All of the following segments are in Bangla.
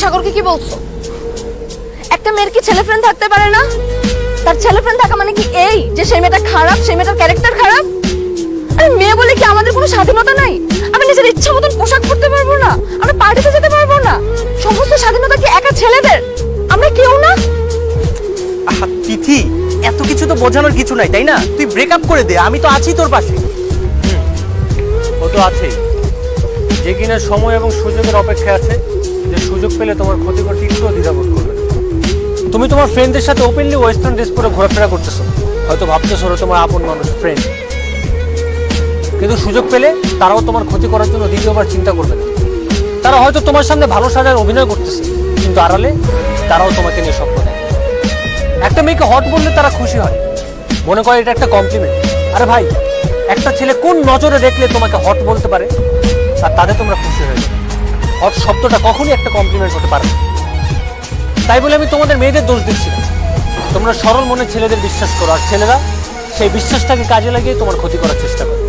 সাগরকে কি বলছো? একটা মেয়ের কি ছেলে ফ্রেন্ড থাকতে পারে না? তার ছেলে ফ্রেন্ড থাকা মানে কি এই যে সেই মেয়েটা খারাপ, সেই মেয়েটার ক্যারেক্টার খারাপ? আরে মেয়ে বলে কি আমাদের কোনো স্বাধীনতা নাই? আমি নিজের ইচ্ছা মতন পোশাক পরতে পারবো না? আমরা পার্টিতে যেতে পারবো না? সমস্ত স্বাধীনতা কি একা ছেলেদের? আমরা কেউ না? তিথি, এত কিছু তো বোঝানোর কিছু নাই, তাই না? তুই ব্রেকআপ করে দে, আমি তো আছি তোর পাশে। ও তো আছেই, যে কিনা সময় এবং সুযোগের অপেক্ষায় আছে, যে সুযোগ পেলে তোমার ক্ষতি করতে একটুও দ্বিধাবোধ করবে না। তুমি তোমার ফ্রেন্ডদের সাথে ওপেনলি ওয়েস্টার্ন ড্রেস পরে ঘোরাফেরা করতেছো, হয়তো ভাবতেছো ওরা তোমার আপন মানুষ, ফ্রেন্ড, কিন্তু সুযোগ পেলে তারাও তোমার ক্ষতি করার জন্য দ্বিতীয়বার চিন্তা করবে না। তারা হয়তো তোমার সামনে ভালো সাজার অভিনয় করতেছে, কিন্তু আড়ালে তারাও তোমাকে নিয়ে স্বপ্ন দেখে। একটা মেয়েকে হট বললে তারা খুশি হয়, মনে করে এটা একটা কমপ্লিমেন্ট। আরে ভাই, একটা ছেলে কোন নজরে দেখলে তোমাকে হট বলতে পারে আর তাদের তোমরা খুশি হয়ে যাবে? হট শব্দটা কখনই একটা কমপ্লিমেন্ট হতে পারে না। তাই বলে আমি তোমাদের মেয়েদের দোষ দিচ্ছি না, তোমরা সরল মনে ছেলেদের বিশ্বাস করো, আর ছেলেরা সেই বিশ্বাসটাকে কাজে লাগিয়ে তোমার ক্ষতি করার চেষ্টা করো।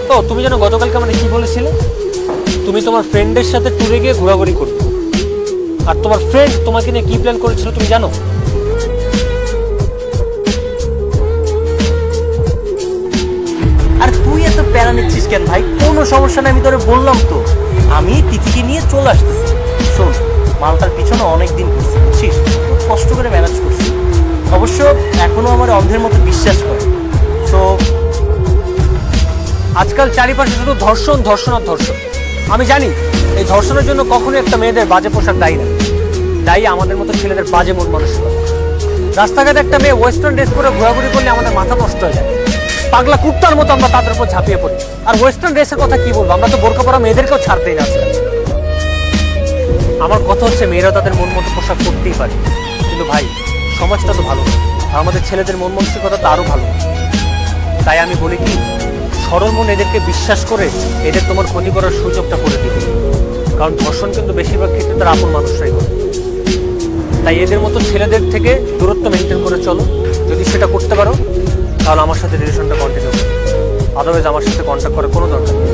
তো তুমি যেন গতকালকে মানে কি বলেছিলে, তুমি তোমার ফ্রেন্ডের সাথে ট্যুরে গিয়ে ঘোরাঘুরি করবে, আর তোমার ফ্রেন্ড তোমাকে নিয়ে কি প্ল্যান করেছিল তুমি জানো? আর তুই এত প্যারা নিচ্ছিস কেন ভাই? কোনো সমস্যা নেই, আমি তোরে বললাম তো, আমি তিথিকে নিয়ে চলে আসতেছি। শোন, মালটার পিছনে অনেক দিন ঘুরছি, বুঝছিস? খুব কষ্ট করে ম্যানেজ করছি। অবশ্য এখনো আমার অন্ধের মতো বিশ্বাস করে। তো আজকাল চারিপাশে শুধু ধর্ষণ, ধর্ষণ আর ধর্ষণ। আমি জানি এই ধর্ষণের জন্য কখনোই একটা মেয়েদের বাজে পোশাক দায়ী না, দায়ী আমাদের মতো ছেলেদের বাজে মন মানসিকতা। রাস্তাঘাটে একটা মেয়ে ওয়েস্টার্ন ড্রেস পরে ঘোরাঘুরি করলে আমাদের মাথা নষ্ট হয়ে যায়, পাগলা কুত্তার মতো আমরা তাদের উপর ঝাঁপিয়ে পড়ি। আর ওয়েস্টার্ন ড্রেসের কথা কি বলবো, আমরা তো বোরকা পরা মেয়েদেরকেও ছাড়তেই না আজকাল। আমার কথা হচ্ছে মেয়েরা তাদের মন মতো পোশাক পরতেই পারে, কিন্তু ভাই সমাজটা তো ভালো, আর আমাদের ছেলেদের মন মানসিকতা তো আরো ভালো। তাই আমি বলি কি, সরল মন এদেরকে বিশ্বাস করে এদের তোমার ক্ষতি করার সুযোগটা করে দিবে, কারণ ধর্ষণ কিন্তু বেশিরভাগ ক্ষেত্রে তার আপন মানুষরাই করে। তাই এদের মতো ছেলেদের থেকে দূরত্ব মেনটেন করে চলো। যদি সেটা করতে পারো তাহলে আমার সাথে রিলেশনটা কন্টিনিউ করো, আদারওয়াইজ আমার সাথে কন্ট্যাক্ট করার কোনো দরকার নেই।